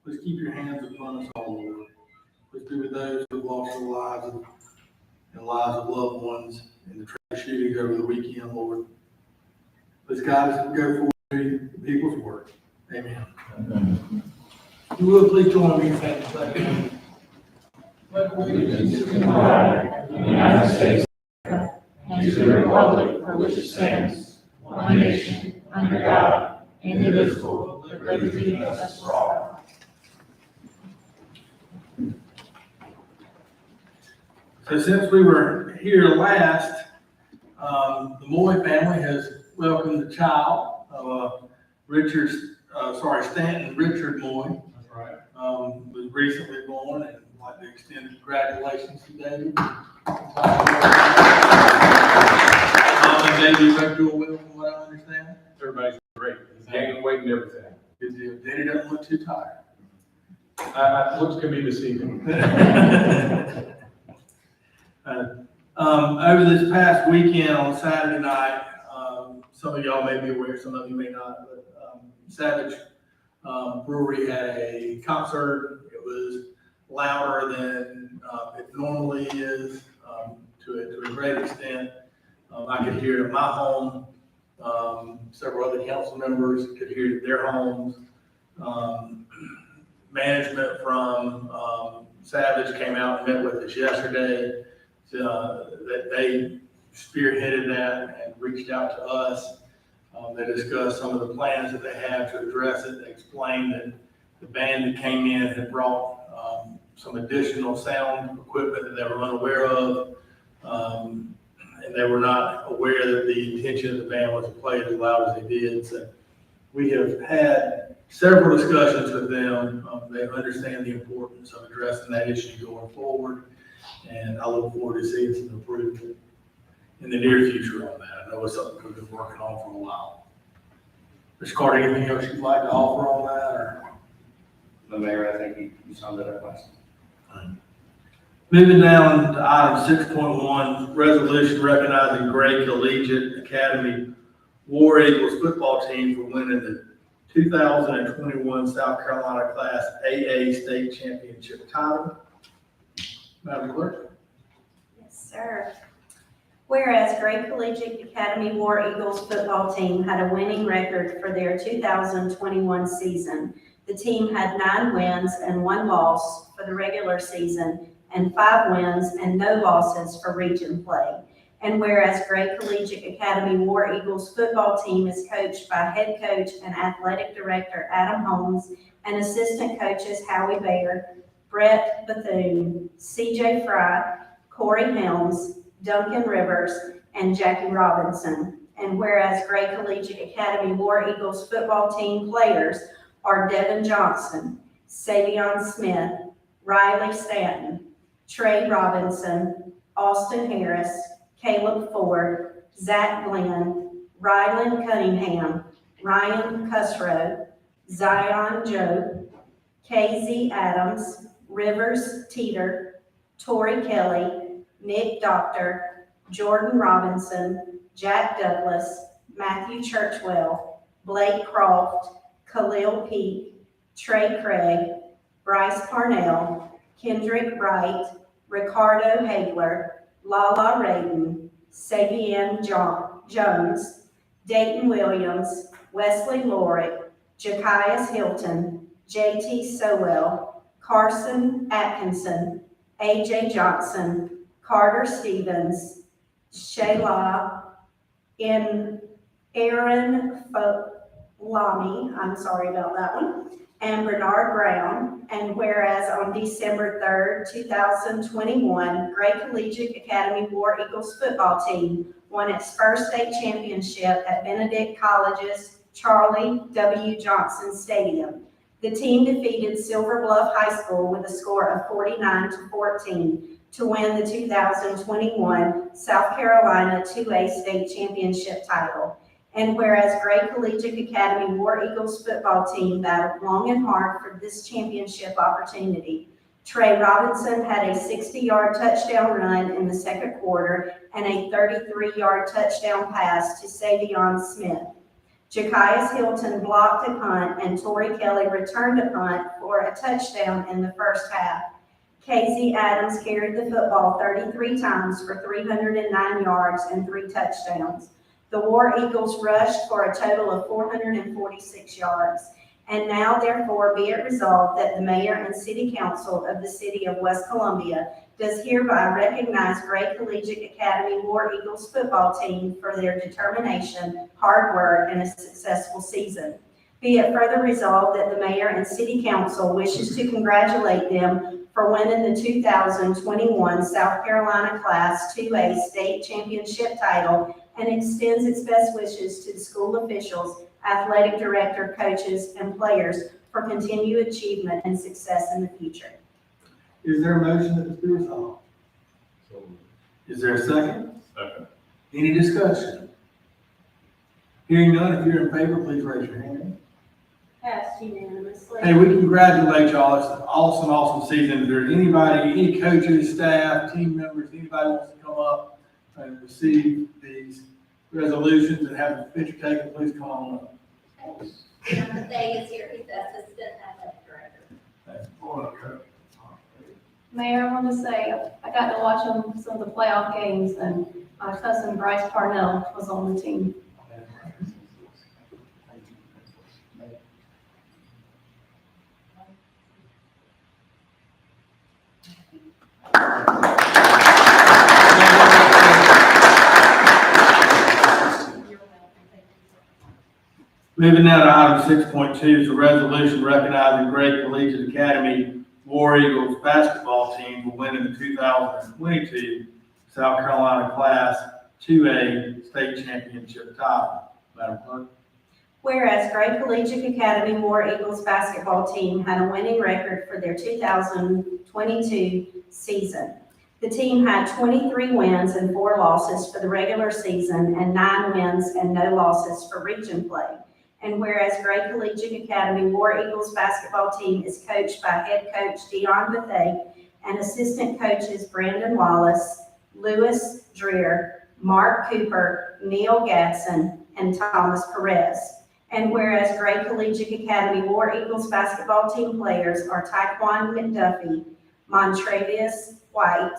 Please keep your hands upon us all, Lord. Please be with those who have lost their lives and lives of loved ones in the tragic shootings over the weekend, Lord. Please guide us and go forward to the people's work. Amen. Amen. You will please join me in saying the pledge. Pledge allegiance to the flag of the United States and to the republic for which it stands, one nation, under God, indivisible, with liberty and justice for all. So since we were here last, the Moy family has welcomed the child of Stanton Richard Moy. That's right. Was recently born, and I'd like to extend congratulations to David. And David went to a will, from what I understand. Everybody's great. He's gaining weight and everything. Good deal. Daddy doesn't look too tired. Looks can be deceiving. Over this past weekend on Saturday night, some of y'all may be aware, some of you may not, but Savage Brewery had a concert. It was louder than it normally is, to a great extent. I could hear it at my home. Several other council members could hear it at their homes. Management from Savage came out and met with us yesterday. That they spearheaded that and reached out to us. They discussed some of the plans that they have to address it. They explained that the band that came in had brought some additional sound equipment that they were unaware of, and they were not aware that the intention of the band was to play as loud as they did. So we have had several discussions with them. They understand the importance of addressing that issue going forward, and I look forward to seeing some improvement in the near future on that. I know it's something we've been working on for a while. Mr. Carter, anything else you'd like to offer on that? Or? No, Mayor, I think you summed it up last. Moving down to item 6.1, resolution recognizing Gray Collegiate Academy War Eagles football team for winning the 2021 South Carolina Class AA State Championship title. Madam Clerk. Yes, sir. Whereas Gray Collegiate Academy War Eagles football team had a winning record for their 2021 season. The team had 9 wins and 1 loss for the regular season and 5 wins and no losses for region play. And whereas Gray Collegiate Academy War Eagles football team is coached by head coach and athletic director Adam Holmes and assistant coaches Howie Bayer, Brett Bethune, CJ Fry, Corey Helms, Duncan Rivers, and Jackie Robinson. And whereas Gray Collegiate Academy War Eagles football team players are Devin Johnson, Savion Smith, Riley Stanton, Trey Robinson, Austin Harris, Caleb Ford, Zach Glenn, Rylan Cunningham, Ryan Cusrow, Zion Joe, KZ Adams, Rivers Teeter, Tori Kelly, Nick Doctor, Jordan Robinson, Jack Douglas, Matthew Churchwell, Blake Croft, Khalil Peak, Trey Craig, Bryce Parnell, Kendrick Wright, Ricardo Hagler, Lala Radin, Savian Jones, Dayton Williams, Wesley Lorick, Jakias Hilton, JT Sowell, Carson Atkinson, AJ Johnson, Carter Stevens, Shayla Aaron Lamy, I'm sorry about that one, and Bernard Brown. And whereas on December 3rd, 2021, Gray Collegiate Academy War Eagles football team won its first state championship at Benedict College's Charlie W. Johnson Stadium. The team defeated Silver Bluff High School with a score of 49-14 to win the 2021 South Carolina 2A state championship title. And whereas Gray Collegiate Academy War Eagles football team battled long and hard for this championship opportunity, Trey Robinson had a 60-yard touchdown run in the second quarter and a 33-yard touchdown pass to Savion Smith. Jakias Hilton blocked a punt, and Torrey Kelly returned a punt for a touchdown in the first half. Casey Adams carried the football 33 times for 309 yards and 3 touchdowns. The War Eagles rushed for a total of 446 yards. And now therefore be it resolved that the mayor and city council of the city of West Columbia does hereby recognize Gray Collegiate Academy War Eagles football team for their determination, hard work, and a successful season. Be it further resolved that the mayor and city council wishes to congratulate them for winning the 2021 South Carolina Class 2A state championship title and extends its best wishes to the school officials, athletic director, coaches, and players for continued achievement and success in the future. Is there a motion that this be resolved? So, Is there a second? second. Any discussion? Hearing none, if you're in favor, please raise your hand. Passed unanimously. Hey, we congratulate y'all. It's an awesome, awesome season. If there's anybody, any coaches, staff, team members, anybody wants to come up and receive these resolutions and have a picture taken, please come on up. Jonathan Day is here, he's the assistant athletic director. Mayor, I want to say, I got to watch some of the playoff games, and my cousin Bryce Parnell was on the team. Moving now to item 6.2 is a resolution recognizing Gray Collegiate Academy War Eagles basketball team for winning the 2022 South Carolina Class 2A state championship title. Madam Clerk. Whereas Gray Collegiate Academy War Eagles basketball team had a winning record for their 2022 season. The team had 23 wins and 4 losses for the regular season and 9 wins and no losses for region play. And whereas Gray Collegiate Academy War Eagles basketball team is coached by head coach Dion Bethay and assistant coaches Brandon Wallace, Lewis Dreer, Mark Cooper, Neil Gadsden, and Thomas Perez. And whereas Gray Collegiate Academy War Eagles basketball team players are Taekwon McDuffie, Montravius White,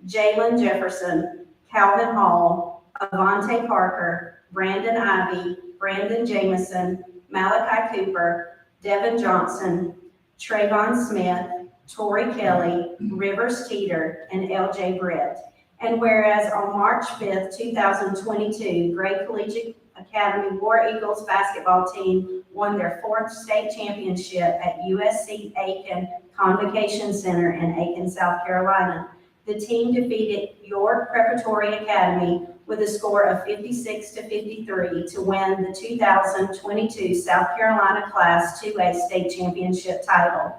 Jalen Jefferson, Calvin Hall, Avante Parker, Brandon Ivy, Brandon Jameson, Malachi Cooper, Devin Johnson, Trayvon Smith, Torrey Kelly, Rivers Teeter, and LJ Brett. And whereas on March 5th, 2022, Gray Collegiate Academy War Eagles basketball team won their 4th state championship at USC Aiken Convocation Center in Aiken, South Carolina. The team defeated York Preparatory Academy with a score of 56-53 to win the 2022 South Carolina Class 2A state championship title.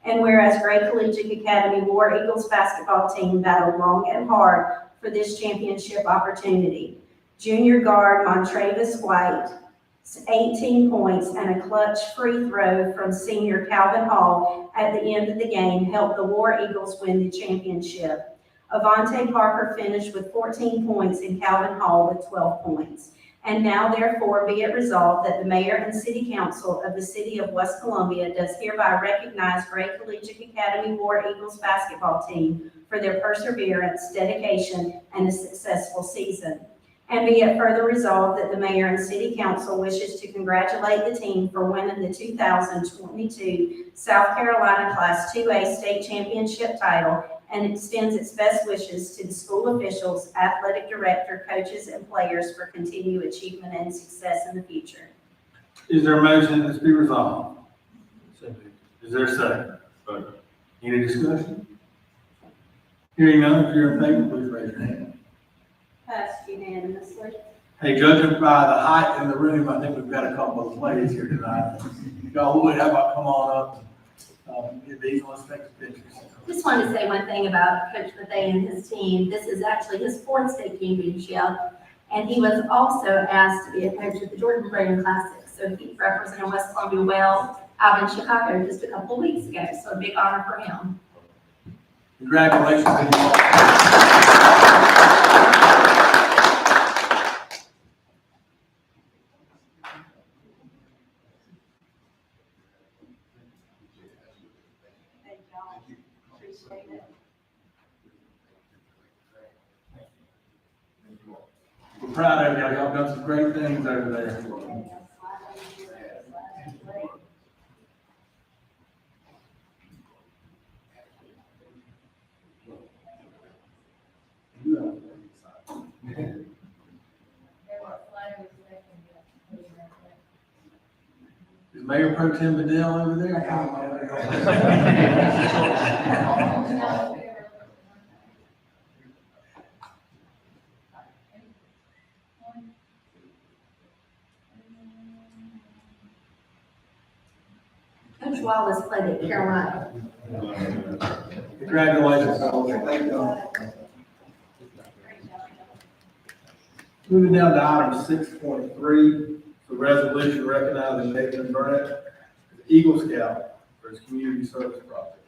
And whereas Gray Collegiate Academy War Eagles basketball team battled long and hard for this championship opportunity. Junior guard Montravius White, 18 points and a clutch free throw from senior Calvin Hall at the end of the game helped the War Eagles win the championship. Avante Parker finished with 14 points and Calvin Hall with 12 points. And now therefore be it resolved that the mayor and city council of the city of West Columbia does hereby recognize Gray Collegiate Academy War Eagles basketball team for their perseverance, dedication, and a successful season. And be it further resolved that the mayor and city council wishes to congratulate the team for winning the 2022 South Carolina Class 2A state championship title and extends its best wishes to the school officials, athletic director, coaches, and players for continued achievement and success in the future. Is there a motion that this be resolved? Is there a second? Second. Any discussion? Hearing none, if you're in favor, please raise your hand. Passed unanimously. Hey, judging by the height in the room, I think we've got a couple of ladies here tonight. Y'all would, how about come on up, get these, let's take some pictures. Just wanted to say one thing about Coach Bethay and his team. This is actually his 4th state championship, and he was also asked to be a coach at the Jordan Brandon Classic. So he represented West Columbia well out in Chicago just a couple of weeks ago. So a big honor for him. Congratulations. We're proud of y'all. Y'all done some great things over there. Is Mayor Pro Tem Bedell over there? Coach Wallace played at Carolina. Congratulations, fellas. Thank y'all. Moving down to item 6.3, the resolution recognizing Nathan Burnett as Eagle Scout for his community service project.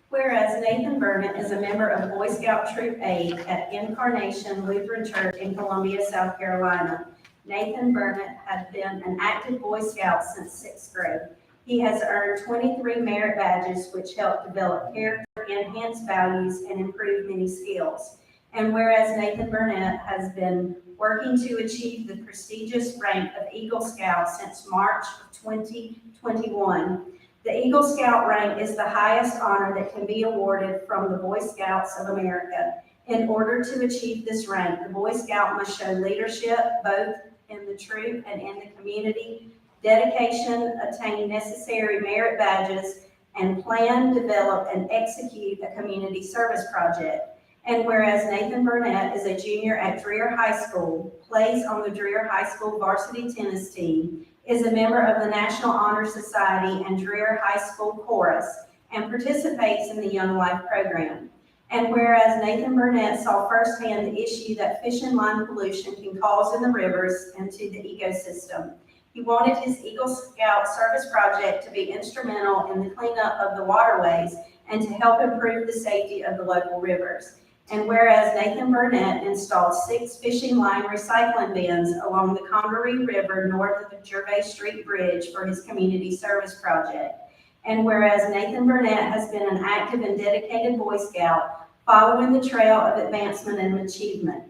Whereas Nathan Burnett is a member of Boy Scout Troop 8 at Incarnation Lutheran Church in Columbia, South Carolina. Nathan Burnett has been an active Boy Scout since 6th grade. He has earned 23 merit badges, which help develop character, enhance values, and improve many skills. And whereas Nathan Burnett has been working to achieve the prestigious rank of Eagle Scout since March of 2021, the Eagle Scout rank is the highest honor that can be awarded from the Boy Scouts of America. In order to achieve this rank, the Boy Scout must show leadership both in the troop and in the community, dedication, attain necessary merit badges, and plan, develop, and execute a community service project. And whereas Nathan Burnett is a junior at Dreher High School, plays on the Dreher High School varsity tennis team, is a member of the National Honor Society and Dreher High School Chorus, and participates in the Young Life program. And whereas Nathan Burnett saw firsthand the issue that fish and line pollution can cause in the rivers and to the ecosystem, he wanted his Eagle Scout service project to be instrumental in the cleanup of the waterways and to help improve the safety of the local rivers. And whereas Nathan Burnett installed 6 fishing line recycling bins along the Congaree River north of the Gervais Street Bridge for his community service project. And whereas Nathan Burnett has been an active and dedicated Boy Scout following the trail of advancement and achievement.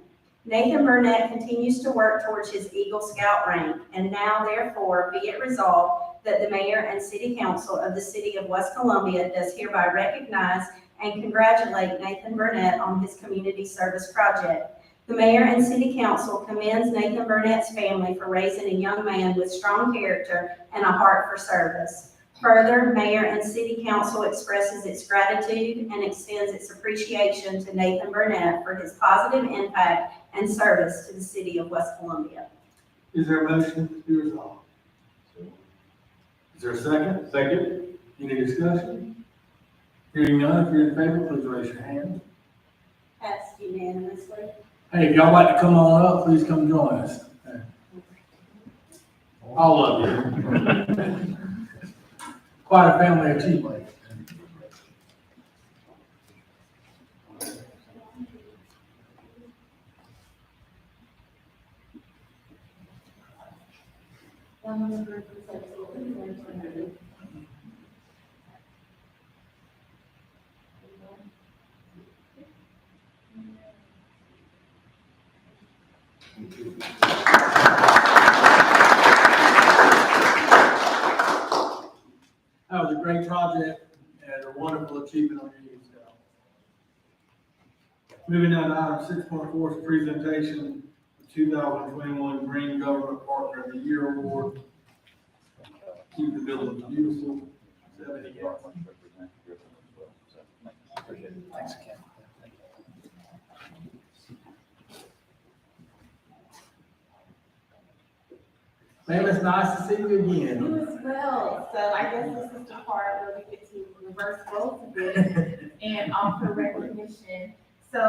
Nathan Burnett continues to work towards his Eagle Scout rank, and now therefore be it resolved that the Mayor and City Council of the City of West Columbia does hereby recognize and congratulate Nathan Burnett on his community service project. The Mayor and City Council commends Nathan Burnett's family for raising a young man with strong character and a heart for service. Further, Mayor and City Council expresses its gratitude and extends its appreciation to Nathan Burnett for his positive impact and service to the City of West Columbia. Is there a motion to be resolved? Is there a second? Second. Any discussion? Hearing none, if you're in favor, please raise your hand. Passed unanimously. Hey, if y'all like to come on up, please come join us. All of you. Quite a family of teammates. That was a great project and a wonderful achievement on your Eagle Scout. Moving down to item 6.4 is presentation of 2021 Green Government Partner of the Year Award. Keep the building beautiful. 70 yards. Thanks, Ken. Ma'am, it's nice to see you again. You as well. So I guess this is the part where we get to reverse roles a bit and offer recognition. So,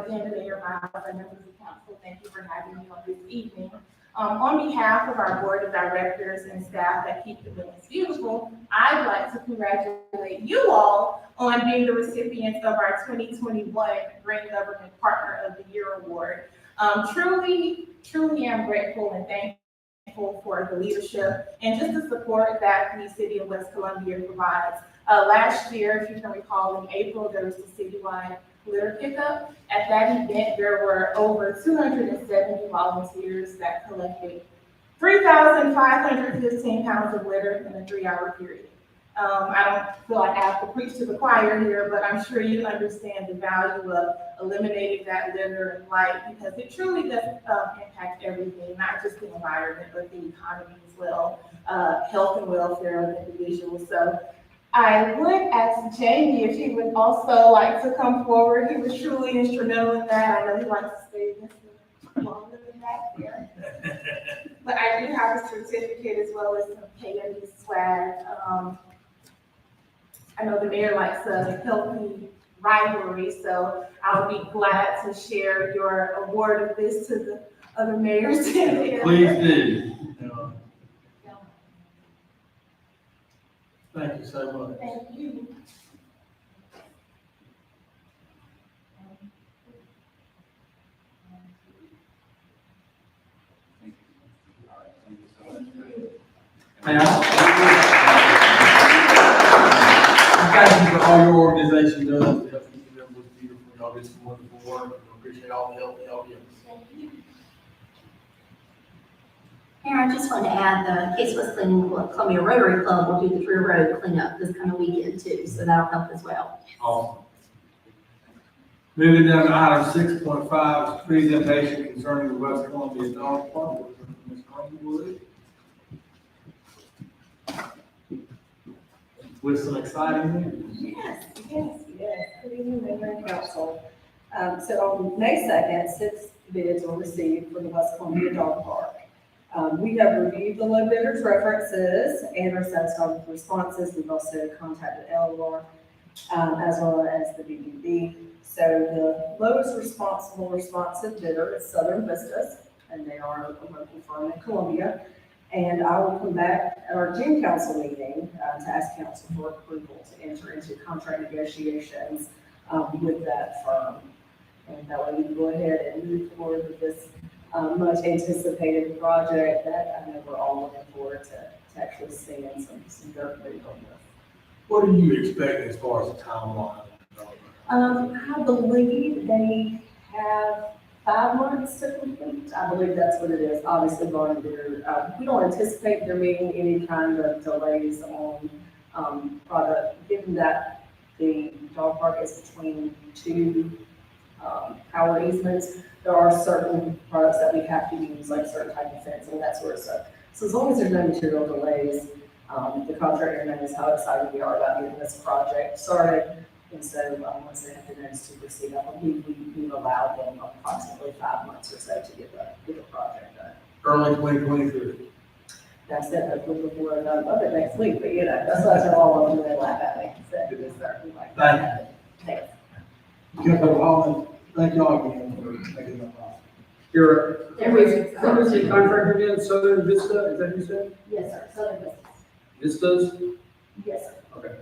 again, Mayor Miles and members of council, thank you for having me on this evening. On behalf of our board of directors and staff that keep the buildings beautiful, I'd like to congratulate you all on being the recipients of our 2021 Green Government Partner of the Year Award. Truly am grateful and thankful for the leadership and just the support that the City of West Columbia provides Last year, if you can recall, in April, there was the citywide litter pickup. At that event, there were over 270 volunteers that collected 3,515 pounds of litter in a 3-hour period. I don't feel like I have to preach to the choir here, but I'm sure you understand the value of eliminating that litter and light, because it truly does impact everything, not just the environment, but the economy as well, health and welfare of individuals. So I would ask Jamie if he would also like to come forward. He was truly instrumental in that. I know he likes to stay in this longer than back there. But I do have a certificate as well as some KMD swag. I know the mayor likes a healthy rivalry, so I'll be glad to share your award of this to the other mayors in the area. Please do. Thank you so much. Thank you. Hey, thank you for all your organization does to help keep them look beautiful. Y'all do some wonderful work. We appreciate all the help you give us. Mayor, I just want to add, the Case West Columbia Rotary Club will do the Freer Road cleanup this coming weekend too, so that'll help as well. Awesome. Moving down to item 6.5, presentation concerning the West Columbia Dog Park. Ms. Greenwood. With some exciting news. Yes. Good evening, Mayor and Council. So on May 2nd, 6 bids were received for the West Columbia Dog Park. We have reviewed the low bidders' references and are satisfied with the responses. We've also contacted LLR as well as the BBB. So the lowest responsive bidder is Southern Vistas, and they are a local firm in Columbia. And I will come back at our June council meeting to ask council for approval to enter into contract negotiations with that firm. And that way we can go ahead and move forward with this much anticipated project that I know we're all looking forward to actually seeing some dirt moved on this. What do you expect as far as the timeline? I believe they have 5 months to complete. I believe that's what it is. Obviously, going there, we don't anticipate there being any kind of delays on product, given that the dog park is between 2 power easements. There are certain products that we have to use, like certain type of fence and that sort of stuff. So as long as there's no material delays, the contractor knows how excited we are about getting this project started. And so once they have the notice to proceed, we've allowed them approximately 5 months or so to get the project done. Early 2023. That's it, hopefully before I love it next week, but that's why they're all over there laugh at me. So it is certainly like that. Thanks. Councilor Holland, thank you all again for making that possible. Here, There is- Who is the contractor again? Southern Vista, is that what you said? Yes, sir. Southern Vistas. Vistas? Yes, sir. Okay.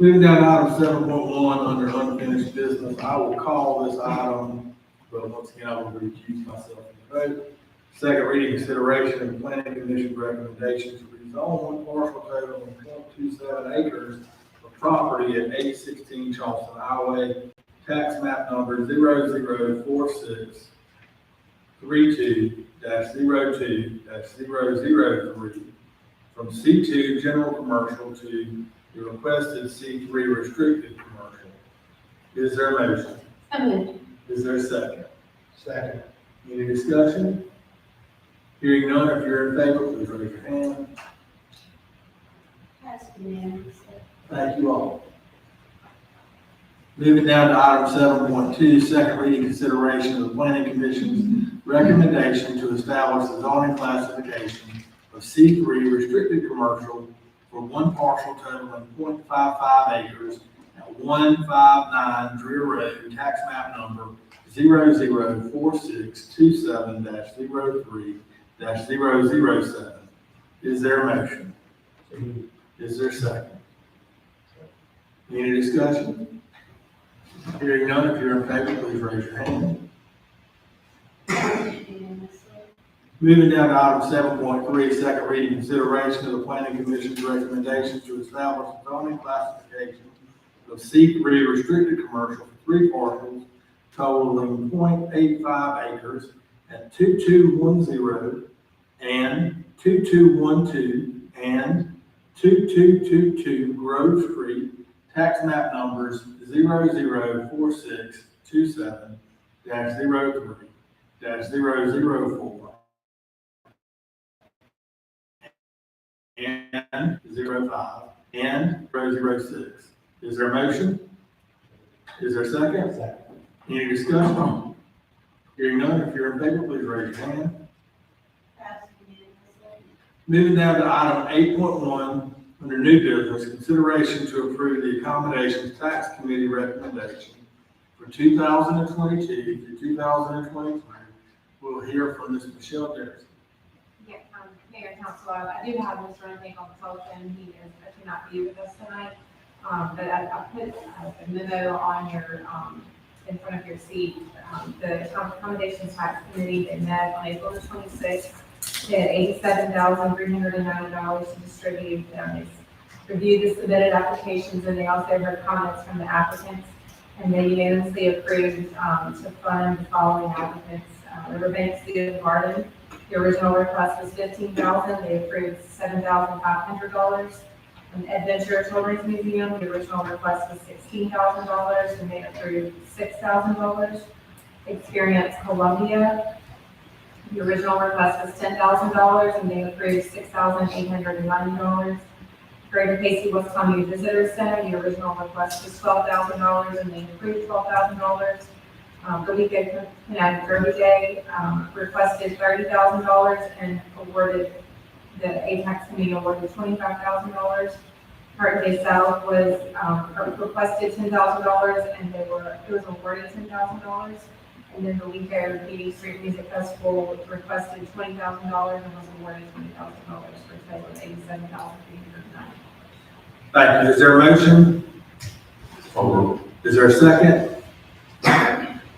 moving down to item 7.1 under unfinished business, I will call this item, but once again, I will recuse myself from the vote. Second reading consideration of planning commission recommendation to rezone one parcel total of 0.27 acres of property at 816 Charleston Highway, tax map number 004632-02-003 from C2 general commercial to the requested C3 restricted commercial. Is there a motion? So moved. Is there a second? Second. Any discussion? Hearing none, if you're in favor, please raise your hand. That's unanimous. Thank you all. Moving down to item 7.2, second reading consideration of the planning commission's recommendation to establish the zoning classification of C3 restricted commercial for one parcel totaling 0.55 acres at 159 Dreer Road, tax map number 004627-03-007. Is there a motion? Is there a second? Any discussion? Hearing none, if you're in favor, please raise your hand. Unanimously. Moving down to item 7.3, second reading consideration of the planning commission's recommendations to establish a zoning classification of C3 restricted commercial for 3 parcels totaling 0.85 acres at 2210 and 2212 and 2222 Grove Street, tax map numbers 004627-03-004 and 05 and 006. Is there a motion? Is there a second? Any discussion? Hearing none, if you're in favor, please raise your hand. Moving down to item 8.1, under new business, consideration to approve the accommodations tax committee recommendation for 2022 through 2023. We'll hear from Ms. Michelle Dennison. Yeah, Mayor and Council, I do have Mr. Running on the telephone, he cannot be with us tonight. But I put a memo on your, in front of your seat. The accommodations tax committee, they met on April the 26th. They had $87,390 to distribute. They reviewed the submitted applications, and they also heard comments from the applicants. And they unanimously approved to fund the following applicants. Riverbank Zoo and Garden, the original request was $15,000. They approved $7,500. And Adventure Children's Museum, the original request was $16,000, and they approved $6,000. Experience Columbia, the original request was $10,000, and they approved $6,890. Greater Casey West County Visitor Center, the original request was $12,000, and they approved $12,000. The Weekend Connect Derby Day requested $30,000 and awarded, the ATAX committee awarded $25,000. Current Day South was requested $10,000, and it was awarded $10,000. And then the Lico PD Street Music Festival requested $20,000 and was awarded $20,000 for a total of $87,390. Thank you. Is there a motion? Is there a second?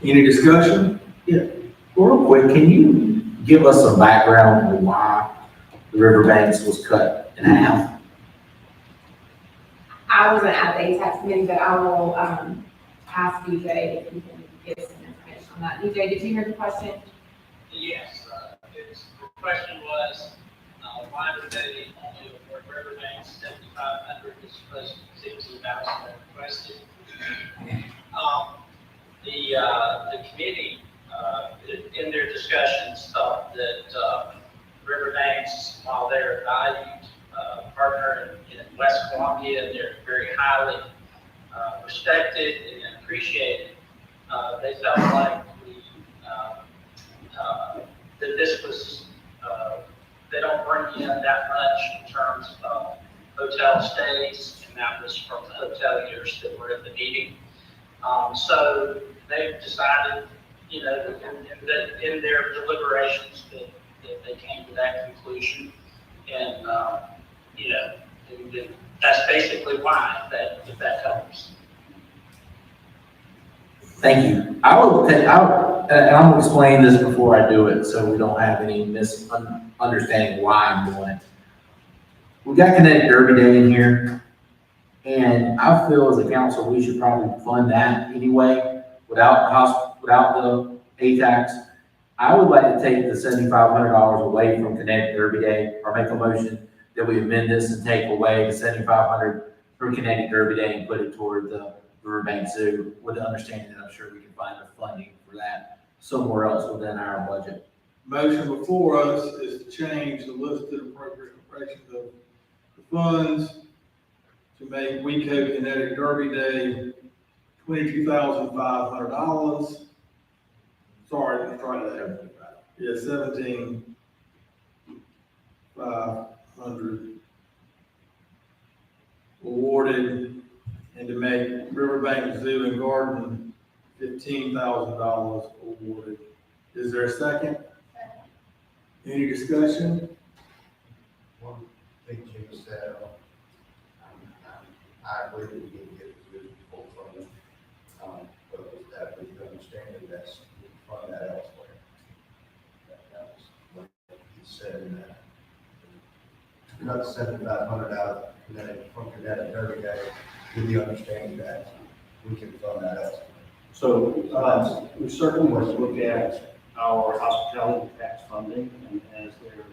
Any discussion? Real quick, can you give us some background on why the Riverbanks was cut in half? I wasn't at the ATAX committee, but I will ask DJ if he can give some information on that. DJ, did you hear the question? Yes, the question was, why did they only award Riverbanks 7,500 as opposed to 60,000 requested? The committee, in their discussions, thought that Riverbanks, while they're a valued partner in West Columbia, and they're very highly respected and appreciated, they felt like that this was, they don't bring in that much in terms of hotel stays, and that was from the hoteliers that were at the meeting. So they've decided, in their deliberations that they came to that conclusion. And, and that's basically why, if that helps. Thank you. and I'm gonna explain this before I do it, so we don't have any misunderstanding why I'm doing it. We got Connecticut Derby Day in here, and I feel as a council, we should probably fund that anyway, without the ATAX. I would like to take the $7,500 away from Connecticut Derby Day, or make a motion that we amend this and take away the $7,500 from Connecticut Derby Day and put it toward the Riverbank Zoo, with the understanding that I'm sure we can find the funding for that somewhere else within our budget. Motion before us is to change the listed appropriations of the funds to make WeCo Connecticut Derby Day $22,500. Sorry, let's try that. Yeah, 17,500 awarded, and to make Riverbank Zoo and Garden $15,000 awarded. Is there a second? Any discussion? One thing Jim said, I agree that we can get it to full funding, but with that, we understand that we fund that elsewhere. That was cut 7,500 out of Kinetic, from Kinetic Derby Day, with the understanding that we can fund that elsewhere. So, we certainly want to look at our hospitality tax funding, and as there,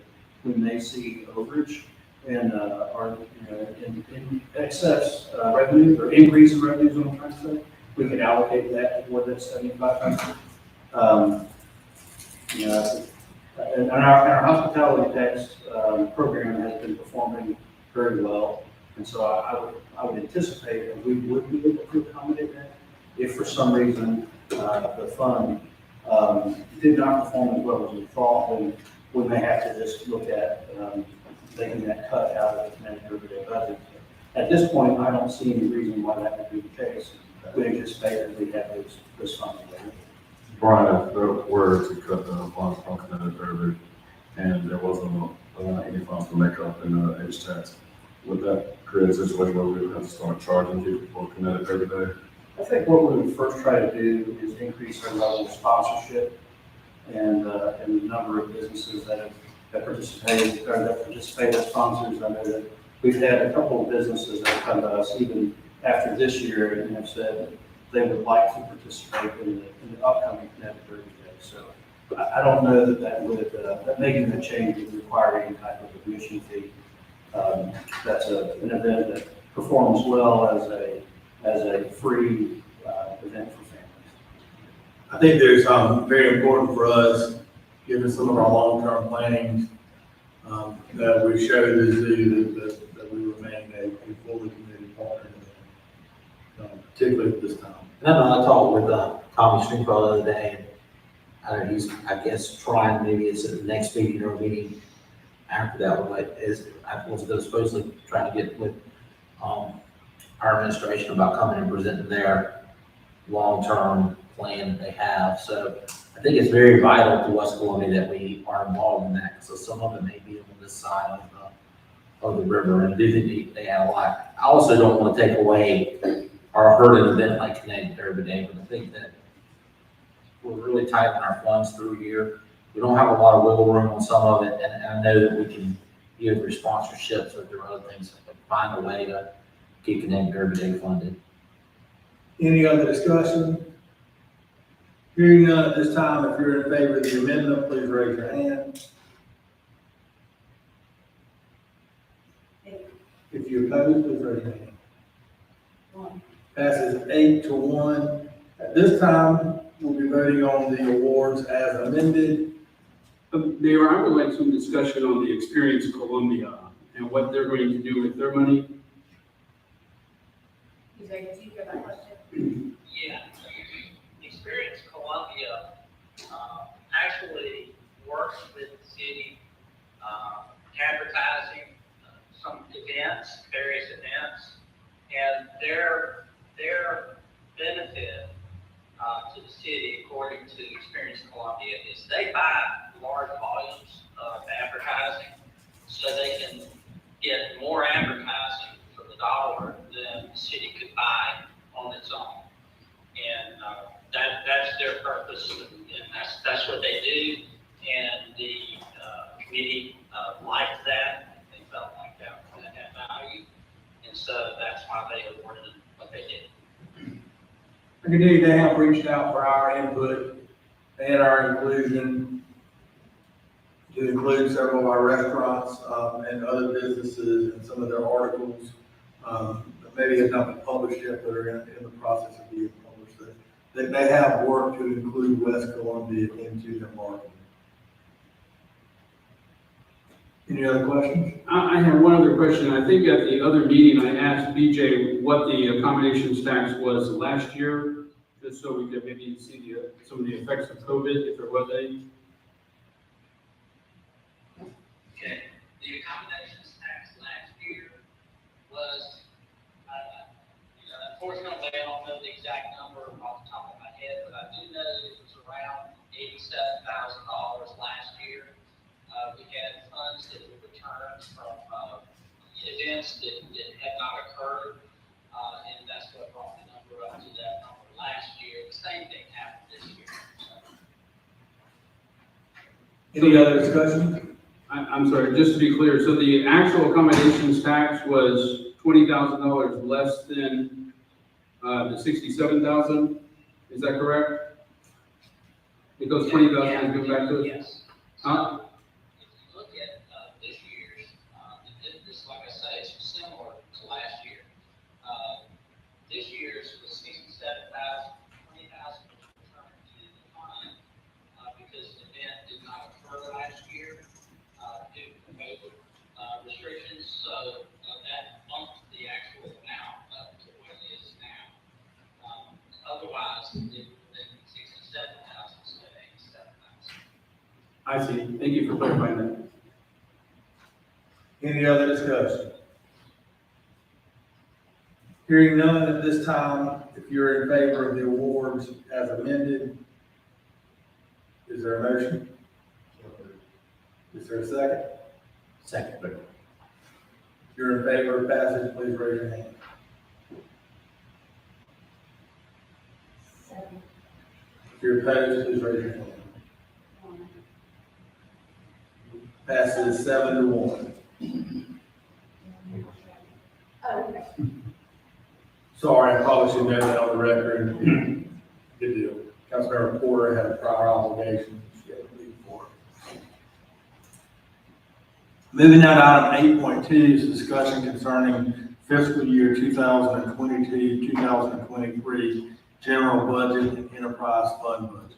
we may see overage and, our, in excess revenue, or increase in revenues, what I'm trying to say, we could allocate that toward that 7,500. And our hospitality tax, program has been performing very well, and so I would anticipate that we would be able to accommodate that. If for some reason, the fund, did not perform as well as we thought, then we may have to just look at, taking that cut out of the Connecticut River Day budget. At this point, I don't see any reason why that would be the case. We anticipate that we have this funding. Brian, if there were to cut the funds from Kinetic Derby, and there wasn't any funds to make up in the H tax, would that create a situation where we would have to start charging people for Kinetic Derby Day? I think what we would first try to do is increase our level of sponsorship and the number of businesses that participate as sponsors. I know that we've had a couple of businesses that have come to us even after this year and have said they would like to participate in the upcoming Connecticut Derby Day. So I don't know that would, that making the change would require any type of admission fee. That's an event that performs well as a free event for families. I think there's, very important for us, given some of our long-term planning, that we show the zoo that we remain a fully committed partner to them, particularly at this time. And I know I talked with Tommy Stringfellow the other day, and I don't know, he's, I guess, trying, maybe it's at the next meeting or a meeting after that one, but I was supposedly trying to get with our administration about coming and presenting their long-term plan that they have. So I think it's very vital to West Columbia that we are involved in that. So some of it may be on this side of the river, and I do think they have a lot. I also don't want to take away our herded event like Connecticut Derby Day, but I think that we're really tight on our funds through here. We don't have a lot of wiggle room on some of it, and I know that we can either through sponsorships or through other things, find a way to get Connecticut Derby Day funded. Any other discussion? Hearing none at this time, if you're in favor of the amendment, please raise your hand. If you oppose, please raise your hand. Passes 8-1. At this time, we'll be voting on the awards as amended. Mayor, I would like some discussion on the Experience Columbia and what they're going to do with their money. DJ, did you hear that question? Yeah, Experience Columbia actually works with the city, advertising some events, various events, and their benefit to the city, according to Experience Columbia, is they buy large volumes of advertising so they can get more advertising for the dollar than the city could buy on its own. And that's their purpose, and that's what they do. And the committee liked that. They felt like that had value, and so that's why they awarded them what they did. I continue to have reached out for our input and our inclusion to include several of our restaurants and other businesses and some of their articles that maybe have not been published yet, but are in the process of being published. That they have worked to include West Columbia into their marketing. Any other questions? I have one other question. I think at the other meeting, I asked BJ what the accommodations tax was last year, just so we could maybe see some of the effects of COVID, if there was any. Okay, the accommodations tax last year was, unfortunately, I don't know the exact number off the top of my head, but I do know it was around $87,000 last year. We had funds that were returned from events that had not occurred, and that's what brought the number up to that number last year. The same thing happened this year. So. Any other discussion? I'm sorry, just to be clear, so the actual accommodations tax was $20,000 less than the 67,000? Is that correct? It goes 20,000 and goes back to us? Yes. Huh? If you look at this year's, this, like I say, it's similar to last year. This year's was 67,000, 20,000 was returned to the fund because the event did not occur last year due to COVID restrictions. So that bumped the actual amount up to what it is now. Otherwise, it would have been 67,000 instead of 87,000. I see. Thank you for clarifying that. Any other discussion? Hearing none at this time, if you're in favor of the awards as amended, is there a motion? Is there a second? Second. If you're in favor of passage, please raise your hand. If you're opposed, please raise your hand. Passes 7-1. Okay. Sorry, I probably should know that on the record. Good deal. Councilmember Porter had a prior obligation. She had to leave for it. Moving on to item 8.2 is discussion concerning fiscal year 2022, 2023 general budget and enterprise fund budgets.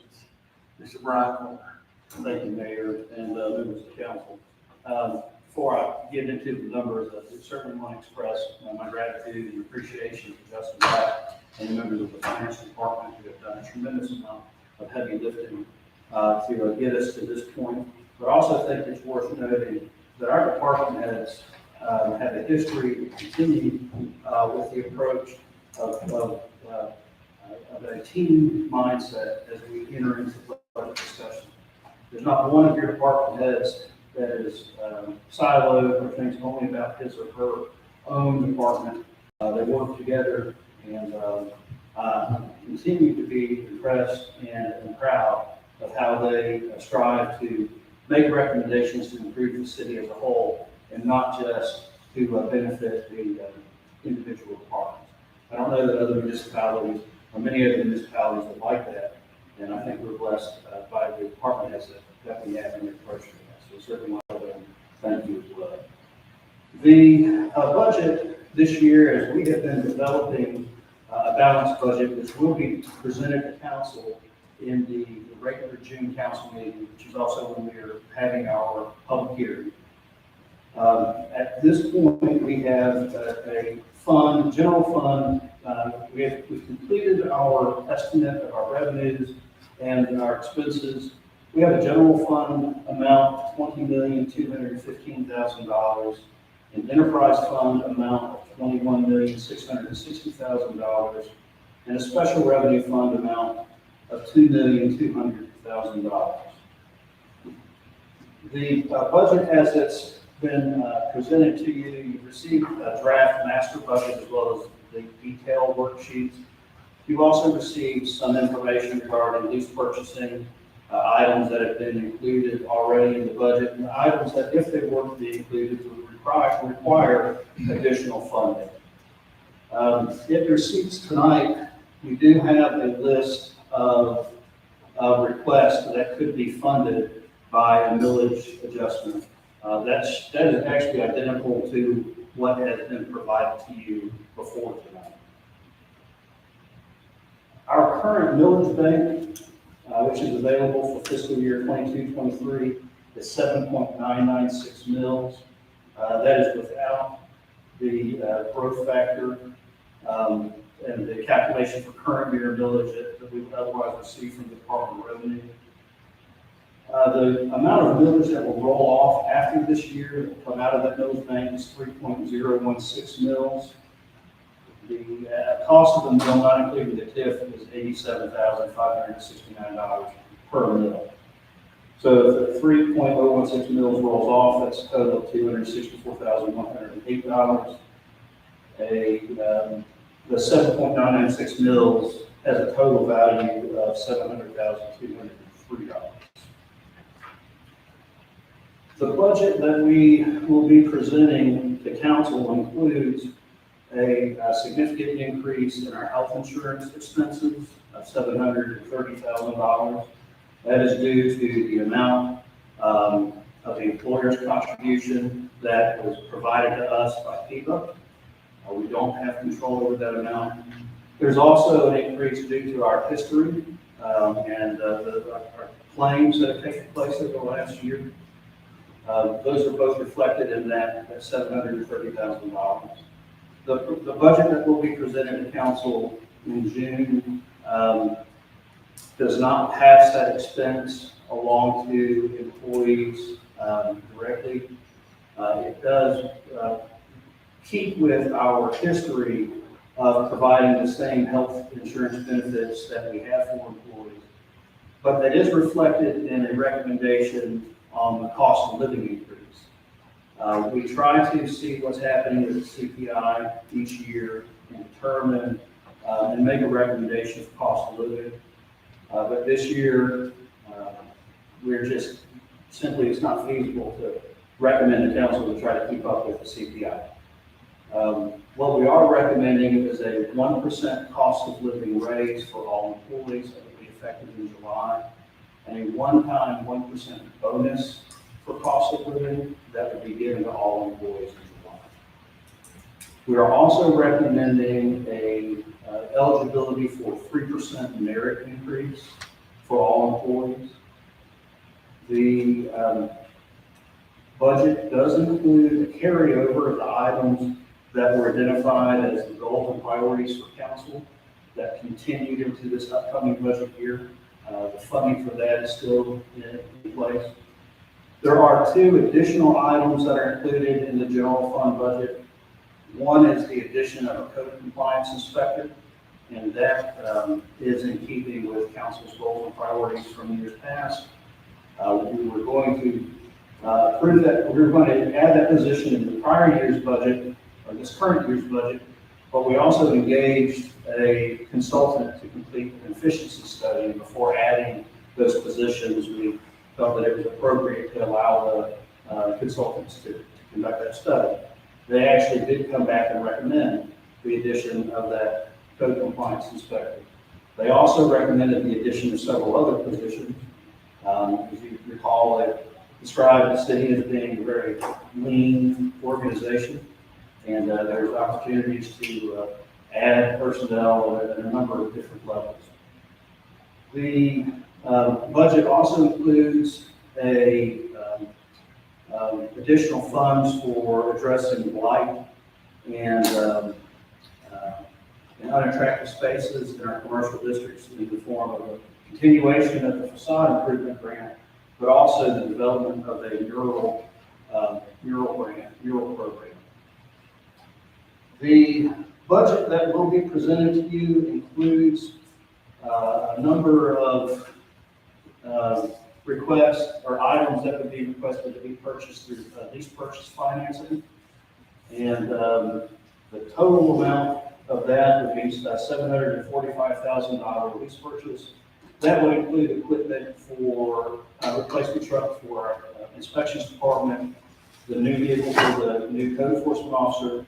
Mr. Brian Corner. Thank you, Mayor, and members of the council. Before I get into the numbers, I certainly want to express my gratitude and appreciation to Justin Black and the members of the finance department who have done a tremendous amount of heavy lifting to get us to this point. But I also think it's worth noting that our department has had a history of continuing with the approach of a team mindset as we enter into budget discussion. There's not one of your department heads that is siloed or thinks only about his or her own department. They work together, and I continue to be impressed and proud of how they strive to make recommendations to improve the city as a whole and not just to benefit the individual departments. I don't know that other municipalities, or many other municipalities are like that, and I think we're blessed by the department heads that we have in the approach to that. So certainly want to thank you as well. The budget this year, as we have been developing a balanced budget, which will be presented to council in the regular June council meeting, which is also when we are having our public hearing. At this point, we have a fund, general fund. We've completed our estimate of our revenues and our expenses. We have a general fund amount of $20,215,000, an enterprise fund amount of $21,660,000, and a special revenue fund amount of $2,200,000. The budget, as it's been presented to you, you've received a draft master budget as well as the detailed worksheets. You've also received some information regarding lease purchasing, items that have been included already in the budget, and items that, if they were to be included, would require additional funding. In your seats tonight, you do have a list of requests that could be funded by a millage adjustment. That is actually identical to what has been provided to you before tonight. Our current millage bank, which is available for fiscal year 22-23, is 7.996 mils. That is without the growth factor and the calculation for current year millage that we would otherwise receive from the Department of Revenue. The amount of millage that will roll off after this year that will come out of that millage bank is 3.016 mils. The cost of the mill, not including the TIF, is $87,569 per mill. So if the 3.016 mils rolls off, that's a total of $264,108. The 7.996 mils has a total value of $700,203. The budget that we will be presenting to council includes a significant increase in our health insurance expenses of $730,000. That is due to the amount of the employer's contribution that was provided to us by FEMA. We don't have control over that amount. There's also an increase due to our history and our claims that have taken place over the last year. Those are both reflected in that $730,000. The budget that will be presented to council in June does not pass that expense along to employees directly. It does keep with our history of providing the same health insurance benefits that we have for employees. But that is reflected in a recommendation on the cost of living increase. We try to see what's happening with the CPI each year and determine and make a recommendation for cost of living. But this year, we're just simply, it's not feasible to recommend the council to try to keep up with the CPI. What we are recommending is a 1% cost of living raise for all employees that will be effective in July, and a one-time 1% bonus for cost of living that would be given to all employees in July. We are also recommending a eligibility for 3% merit increase for all employees. The budget does include a carryover of the items that were identified as the goals and priorities for council that continued into this upcoming budget year. The funding for that is still in place. There are two additional items that are included in the general fund budget. One is the addition of a code compliance inspector, and that is in keeping with council's goals and priorities from years past. We were going to approve that, we were going to add that position in the prior year's budget, or this current year's budget, but we also engaged a consultant to complete an efficiency study before adding those positions. We felt that it was appropriate to allow the consultants to conduct that study. They actually did come back and recommend the addition of that code compliance inspector. They also recommended the addition of several other positions. As you recall, they described the city as being a very lean organization, and there's opportunities to add personnel at a number of different levels. The budget also includes additional funds for addressing blight and unattractive spaces in our commercial districts in the form of a continuation of the facade improvement grant, but also the development of a mural program. The budget that will be presented to you includes a number of requests or items that would be requested to be purchased through lease purchase financing. And the total amount of that would be $745,000 lease purchase. That would include equipment for replacement truck for our inspections department, the new vehicle for the new code enforcement officer,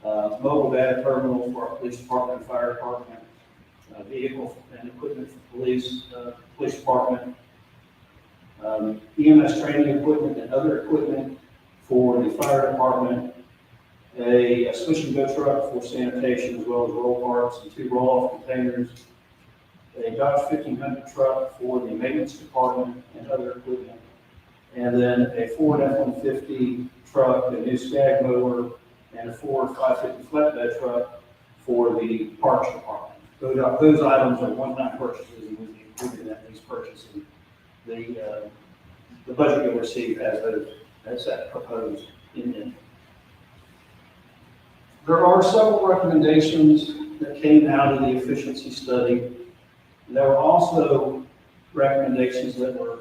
mobile data terminal for our police department and fire department, vehicle and equipment for police department, EMS training equipment and other equipment for the fire department, a switch and go truck for sanitation as well as roll parts and 2 roll-off containers, a Dodge 1500 truck for the maintenance department and other equipment, and then a Ford F-150 truck, a new Skag mower, and a Ford 550 flatbed truck for the parks department. Those items are one-time purchases and would be included in that lease purchase. The budget you'll receive has that proposed in it. There are several recommendations that came out of the efficiency study. There were also recommendations that were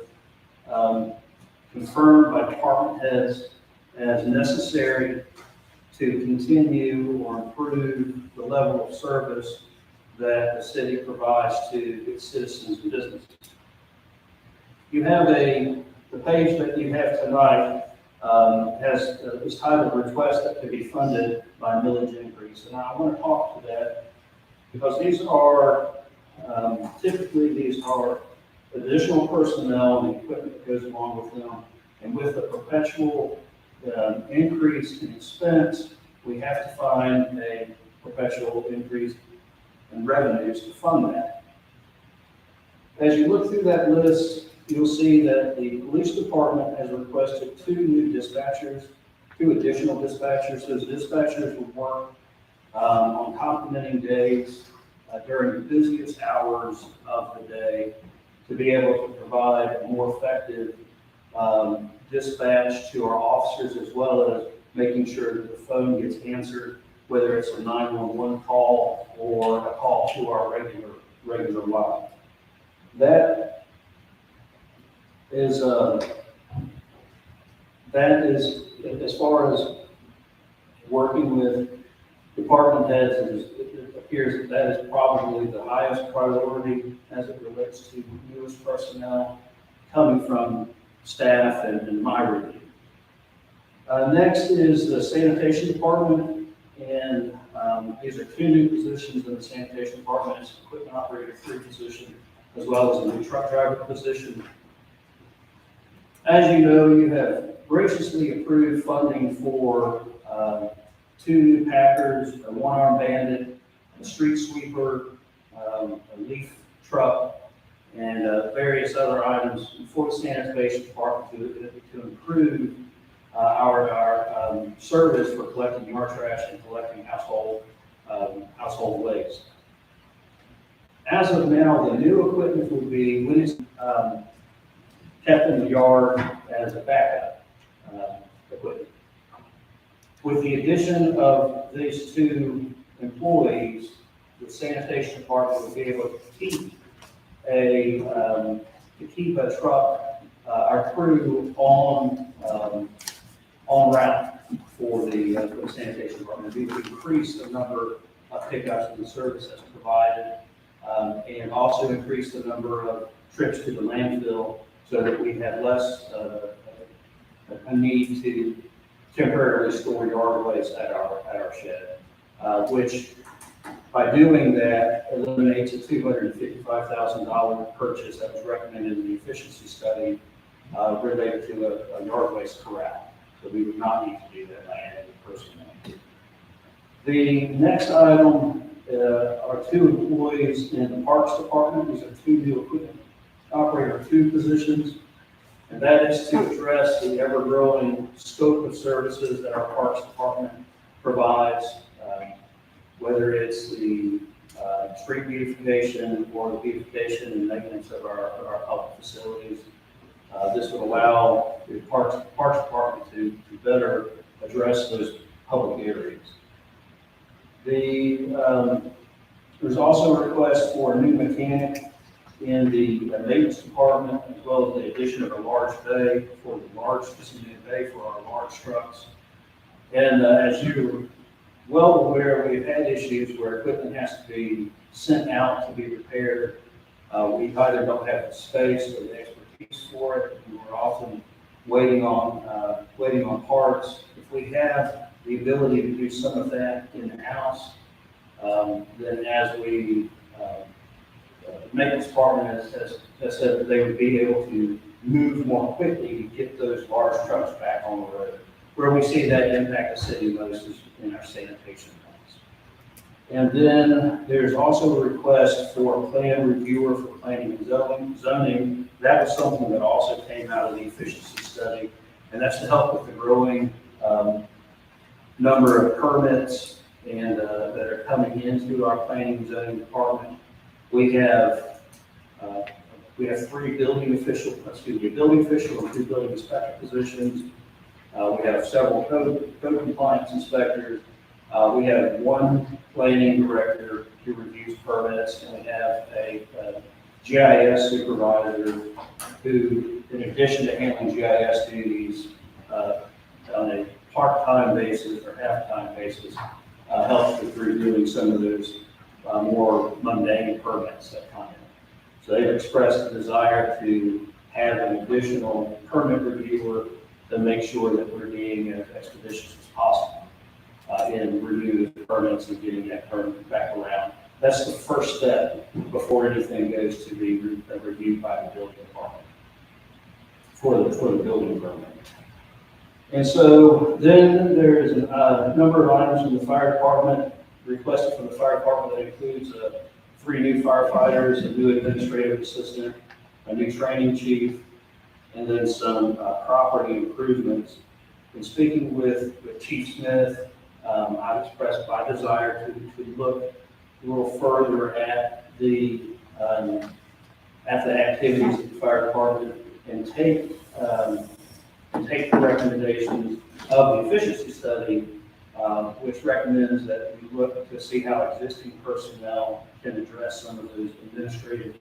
confirmed by department heads as necessary to continue or improve the level of service that the city provides to its citizens and businesses. You have a The page that you have tonight is titled Request that to be funded by millage increase. And I want to talk to that because these are, typically these are additional personnel and equipment that goes along with them. And with the perpetual increase in expense, we have to find a perpetual increase in revenues to fund that. As you look through that list, you'll see that the police department has requested 2 new dispatchers, 2 additional dispatchers. Those dispatchers will work on complementing days during the busiest hours of the day to be able to provide a more effective dispatch to our officers, as well as making sure that the phone gets answered, whether it's a 911 call or a call to our regular line. That is, as far as working with department heads, it appears that is probably the highest priority as it relates to newest personnel coming from staff and my review. Next is the sanitation department, and these are 2 new positions in the sanitation department. It's equipment operator 3 position, as well as a new truck driver position. As you know, you have graciously approved funding for 2 new Packers, a 1-arm bandit, a street sweeper, a leaf truck, and various other items for the sanitation department to improve our service for collecting yard trash and collecting household waste. As of now, the new equipment would be when it's kept in the yard as a backup equipment. With the addition of these 2 employees, the sanitation department will be able to keep a truck, our crew on route for the sanitation department. We would increase the number of pickups and the service that's provided, and also increase the number of trips to the landfill so that we have less a need to temporarily store yard waste at our shed, which by doing that eliminates a $255,000 purchase that was recommended in the efficiency study related to a yard waste corral. So we would not need to do that by adding personnel. The next item are 2 employees in the parks department. These are 2 new equipment operator 2 positions. And that is to address the ever-growing scope of services that our parks department provides, whether it's the street beautification or the beautification and maintenance of our public facilities. This would allow the parks department to better address those public areas. There's also a request for a new mechanic in the maintenance department, as well as the addition of a large bay for our large trucks. And as you're well aware, we've had issues where equipment has to be sent out to be repaired. We either don't have the space or the expertise for it, and we're often waiting on parts. If we have the ability to do some of that in-house, then as we maintenance department has said that they would be able to move more quickly to get those large trucks back on the road. Where we see that impact the city most is in our sanitation plants. And then there's also a request for a plan reviewer for planning and zoning. That was something that also came out of the efficiency study, and that's to help with the growing number of permits and that are coming into our planning and zoning department. We have 3 building official and 2 building inspector positions. We have several code compliance inspectors. We have 1 planning director who reviews permits, and we have a GIS supervisor who, in addition to handling GIS duties on a part-time basis or half-time basis, helps with reviewing some of those more mundane permits that come in. So they've expressed a desire to have an additional permit reviewer to make sure that we're being as expeditious as possible in reviewing the permits and getting that permit back around. That's the first step before anything goes to be reviewed by the building department for the building permit. And so then there's a number of items in the fire department, requested from the fire department that includes 3 new firefighters, a new administrative assistant, a new training chief, and then some property improvements. In speaking with Chief Smith, I expressed my desire to look a little further at the activities of the fire department and take the recommendations of the efficiency study, which recommends that we look to see how existing personnel can address some of those administrative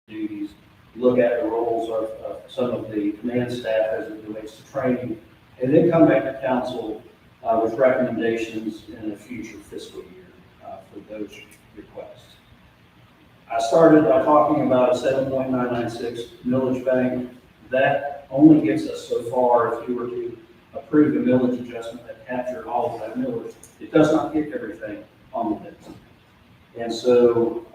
duties, look at the roles of some of the command staff as it relates to training, and then come back to council with recommendations in a future fiscal year for those requests. I started by talking about a 7.996 millage bank. That only gets us so far if you were to approve the millage adjustment that captured all of that millage. It does not get everything on the list. And so,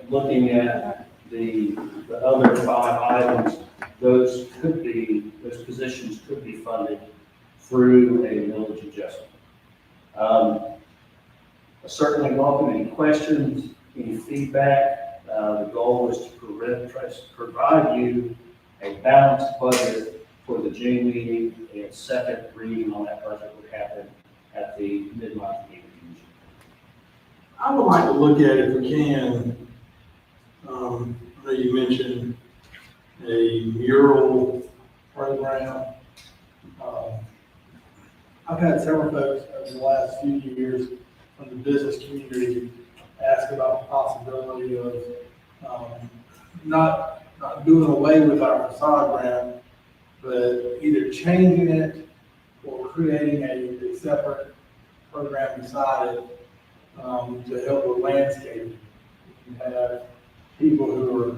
looking at the other 5 items, those positions could be funded through a millage adjustment. I certainly welcome any questions, any feedback. The goal is to provide you a balanced budget for the June meeting, and second reading on that budget would happen at the mid-month meeting. I would like to look at, if we can, I know you mentioned a mural program. I've had several folks over the last few years from the business community ask about the possibility of not doing away with our facade grant, but either changing it or creating a separate program beside it to help with landscaping. You have people who are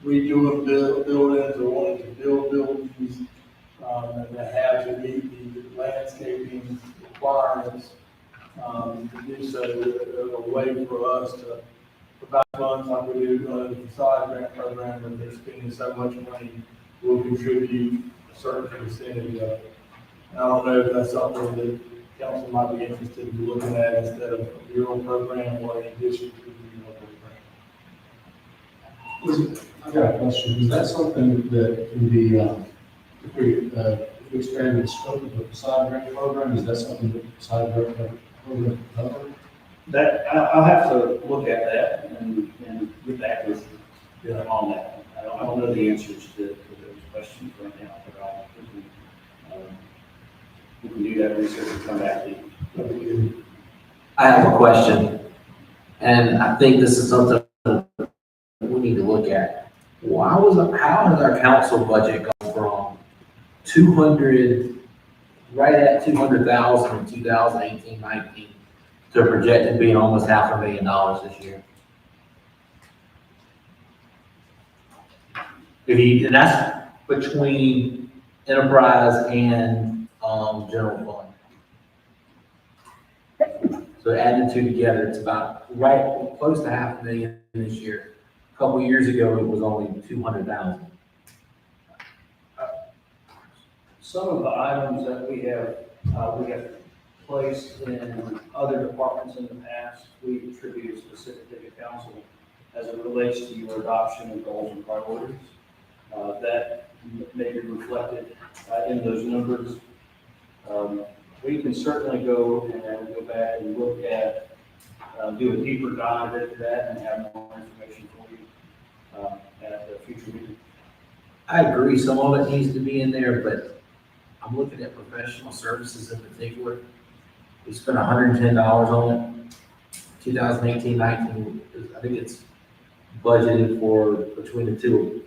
redoing buildings or wanting to build buildings, and they have to meet the landscaping requirements. To do so, a way for us to provide funds like we do under the facade grant program, and they're spending so much money, we'll contribute a certain percentage of it. I don't know if that's something that council might be interested in looking at instead of a mural program or in addition to the mural program. I got a question. Is that something that can be, if we expand the scope of the facade grant program, is that something that the facade grant program can cover? That, I'll have to look at that and get back with you on that. I don't know the answers to those questions right now, but we can do that research and come back to you. I have a question, and I think this is something we need to look at. How has our council budget gone from 200, right at 200,000 in 2018-19 to projected being almost $500,000 this year? And that's between enterprise and general fund. So add the two together, it's about right close to $500,000 this year. A couple of years ago, it was only 200,000. Some of the items that we have placed in other departments in the past, we attribute specifically to council as it relates to your adoption of goals and priorities. That may be reflected in those numbers. We can certainly go back and look at, do a deeper dive into that and have more information for you at the future meeting. I agree, some of it needs to be in there, but I'm looking at professional services in particular. We spent $110 on it. 2018-19, I think it's budgeted for between the two,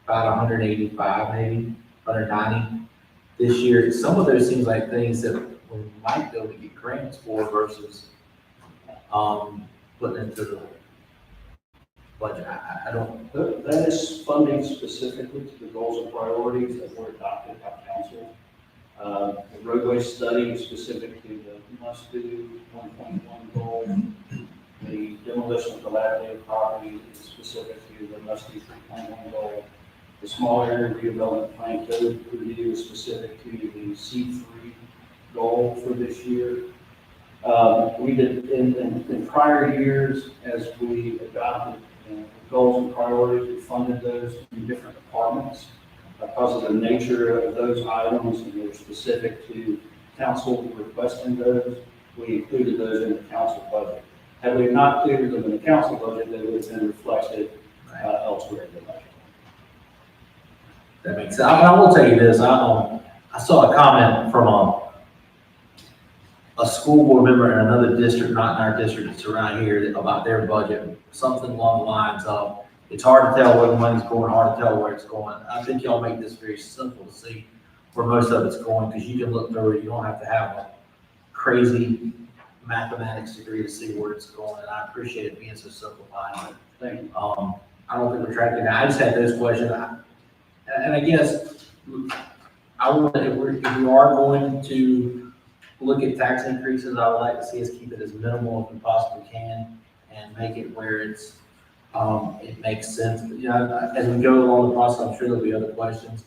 about 185, maybe 190. This year, some of those seems like things that we might be able to get grants for versus putting into budget? I don't, That is funding specifically to the goals and priorities that were adopted by council. The roadway study is specific to the must-do 1.1 goal. The demolition of dilapidated property is specific to the must-do 3.1 goal. The small area redevelopment plan code review is specific to the C3 goal for this year. We did, in prior years, as we adopted goals and priorities, we funded those in different departments. Because of the nature of those items and they're specific to council requesting those, we included those in the council budget. Had we not included them in the council budget, they would have been reflected elsewhere in the budget. that makes sense. I will tell you this, I saw a comment from a school board member in another district, not in our district, it's around here, about their budget, something along the lines of, it's hard to tell where the money's going, hard to tell where it's going. I think y'all make this very simple to see where most of it's going, because you can look through it, you don't have to have a crazy mathematics degree to see where it's going, and I appreciate it being so simplified. Thank you. I don't think we're tracking that, I just had this question, and I guess, I want, if we are going to look at tax increases, I would like to see us keep it as minimal as we possibly can, and make it where it's, it makes sense. You know, as we go along the process, I'm sure there'll be other questions,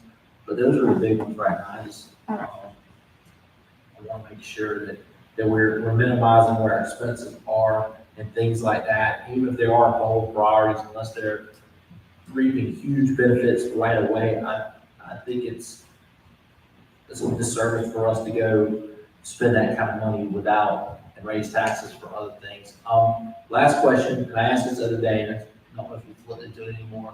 but those are the big ones right now. I just, I want to make sure that we're minimizing where our expenses are and things like that, even if there are bold priorities, unless they're reaping huge benefits right away. I think it's a disservice for us to go spend that kind of money without and raise taxes for other things. Last question, and I asked this the other day, and I don't know if you flipped into it anymore.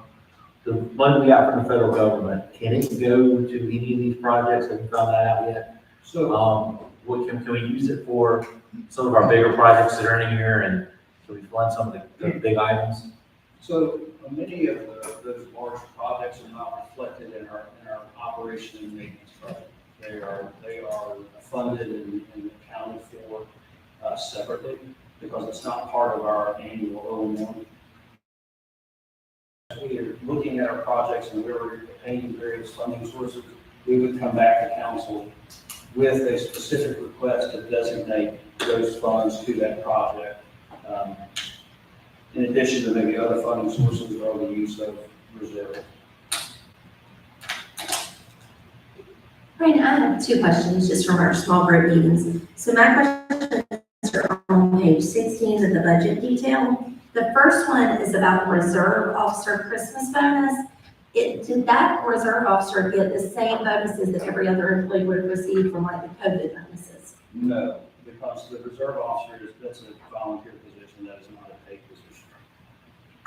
The money we got from the federal government, can it go to any of these projects? Have you found that out yet? So, What can we use it for? Some of our bigger projects that are in here, and can we fund some of the big items? so many of those large projects are not reflected in our operation and maintenance budget. They are funded and accounted for separately because it's not part of our annual O&M. As we are looking at our projects and where we're obtaining various funding sources, we would come back to council with a specific request to designate those funds to that project. In addition to maybe other funding sources or the use of reserve. Brian, I have two questions just from our small group meetings. So my questions are on page 16 of the budget detail. The first one is about the reserve officer Christmas bonus. Did that reserve officer get the same bonuses that every other employee would have received from like the COVID bonuses? No, because the reserve officer that's a volunteer position, that is not a paid position.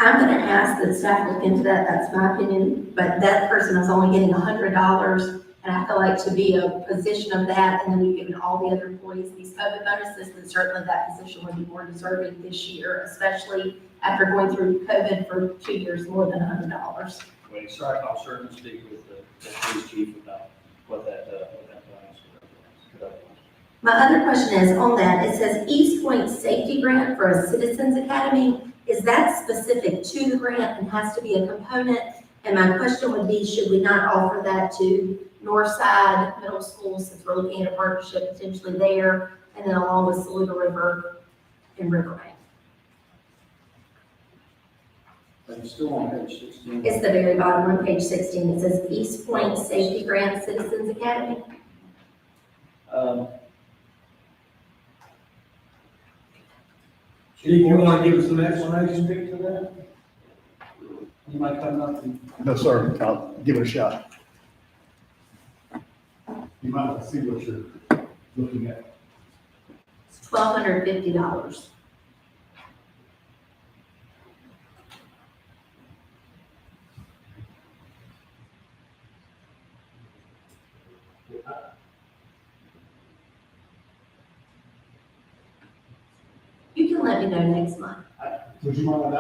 I'm gonna ask that staff look into that, that's my opinion, but that person is only getting $100, and I feel like to be a position of that, and then we've given all the other employees these COVID bonuses, then certainly that position would be more deserving this year, especially after going through COVID for 2 years, more than $100. Wait, sorry, I'll certainly speak with the police chief about what that bonus is. My other question is on that, it says East Point Safety Grant for a Citizens Academy. Is that specific to the grant and has to be a component? And my question would be, should we not offer that to Northside Middle School since we're looking at a partnership potentially there, and then along with Saluda River and Riverbank? I'm still on page 16. It's the very bottom on page 16. It says East Point Safety Grant Citizens Academy. Chief, you want to give us an explanation to that? You might come up and. No, sir, I'll give it a shot. You might not see what you're looking at. It's $1,250. You can let me know next month. Would you mind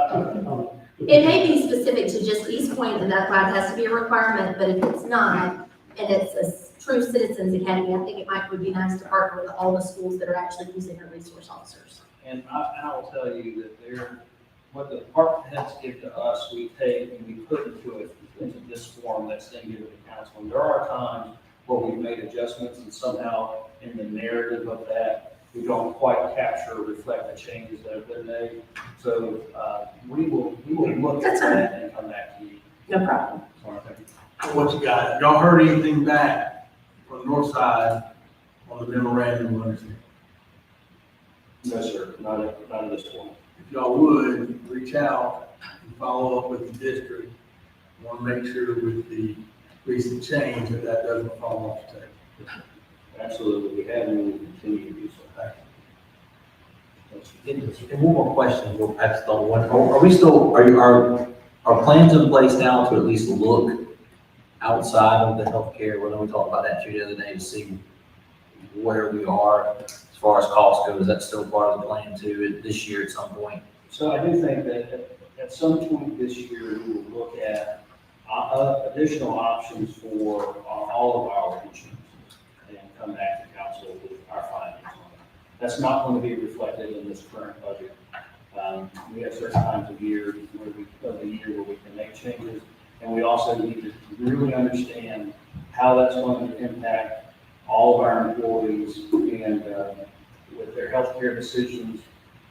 It may be specific to just East Point, and that has to be a requirement, but if it's not, and it's a true Citizens Academy, I think it would be nice to partner with all the schools that are actually using their resource officers. And I will tell you that what the department heads give to us, we take and we put into this form that's then given to council. And there are times where we've made adjustments and somehow in the narrative of that, we don't quite capture or reflect the changes that have been made. So, we will look at That's fine. that and come back to you. No problem. What you got? Y'all heard anything back from the north side on the memorandum of understanding? No, sir, not at this point. If y'all would, reach out and follow up with the district. Want to make sure with the recent change that doesn't fall off the table. Absolutely, we have and we will continue to do so. And one more question, I just thought one, are we still, are plans in place now to at least look outside of the healthcare? Well, we talked about that too the other day to see where we are as far as cost goes. Is that still part of the plan too, this year at some point? So I do think that at some point this year, we will look at additional options for all of our insurance and come back to council with our findings on it. That's not going to be reflected in this current budget. We have certain times of year where we can make changes, and we also need to really understand how that's going to impact all of our employees and with their healthcare decisions,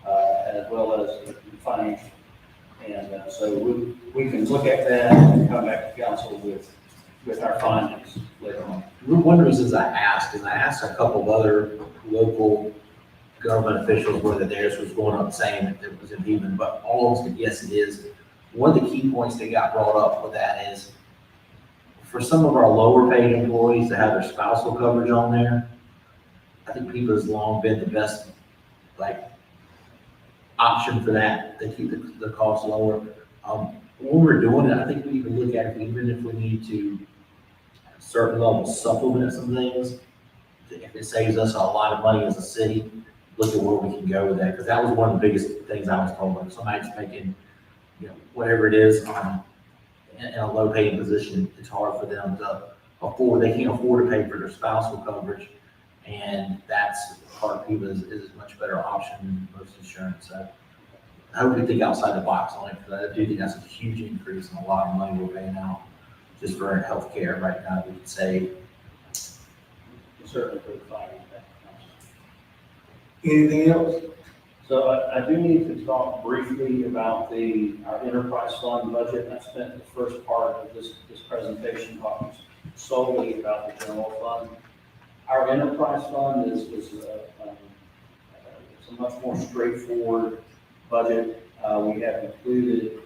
as well as financial. And so we can look at that and come back to council with our findings later on. One of the reasons I asked is I asked a couple of other local government officials whether theirs was going up the same, if it was even, but all of them said, yes, it is. One of the key points that got brought up with that is for some of our lower paid employees to have their spousal coverage on there, I think people has long been the best, option for that, to keep the cost lower. When we're doing it, I think we need to look at it, even if we need to at a certain level supplement some things. If it saves us a lot of money as a city, look at where we can go with that, because that was one of the biggest things I was told, when somebody's making, whatever it is, in a low paying position, it's hard for them to afford, they can't afford to pay for their spousal coverage. And that's part of people is a much better option than most insurance. So I hope we think outside the box on it, because I do think that's a huge increase in a lot of money we're paying out just for healthcare right now. We could say, Certainly for the findings. Anything else? So I do need to talk briefly about our enterprise fund budget. I spent the first part of this presentation talking solely about the general fund. Our enterprise fund is a much more straightforward budget. We have included,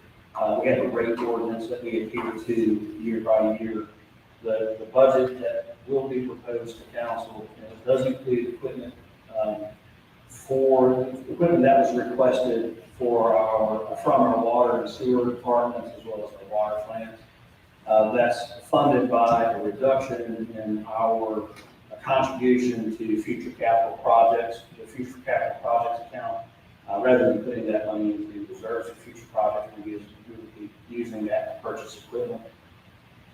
we have a rate ordinance that we adhere to year by year. The budget that will be proposed to council does include equipment for equipment that was requested from our water and sewer departments as well as the water plants. That's funded by a reduction in our contribution to future capital projects, the future capital projects account. Rather than putting that money into reserves for future projects, we would be using that to purchase equipment.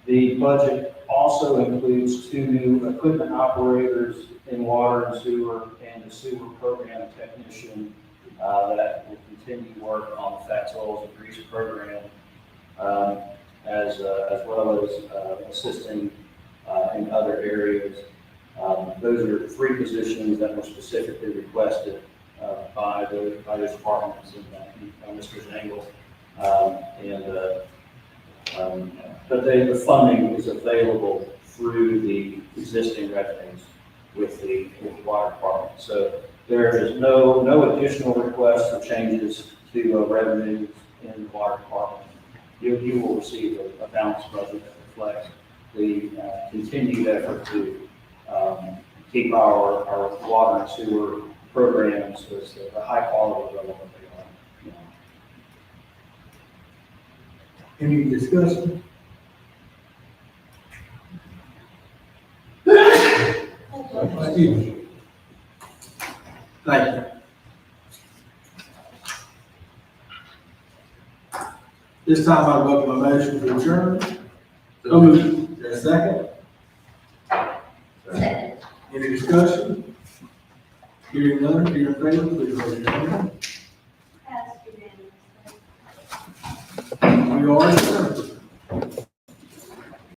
The budget also includes 2 new equipment operators in water and sewer, and a sewer program technician that will continue work on the fat soils and grease program, as well as assisting in other areas. Those are 3 positions that were specifically requested by those departments and by Mr. Zangle. But the funding is available through the existing revenues with the water department. So there is no additional requests or changes to revenues in the water department. You will receive a balanced budget that reflects the continued effort to keep our water and sewer programs as the high quality level that they are. Any discussion? Excuse me. Thank you. This time I welcome a motion to adjourn. So moved. Is there a second? Any discussion? Hearing none, if you're in favor, please raise your hand.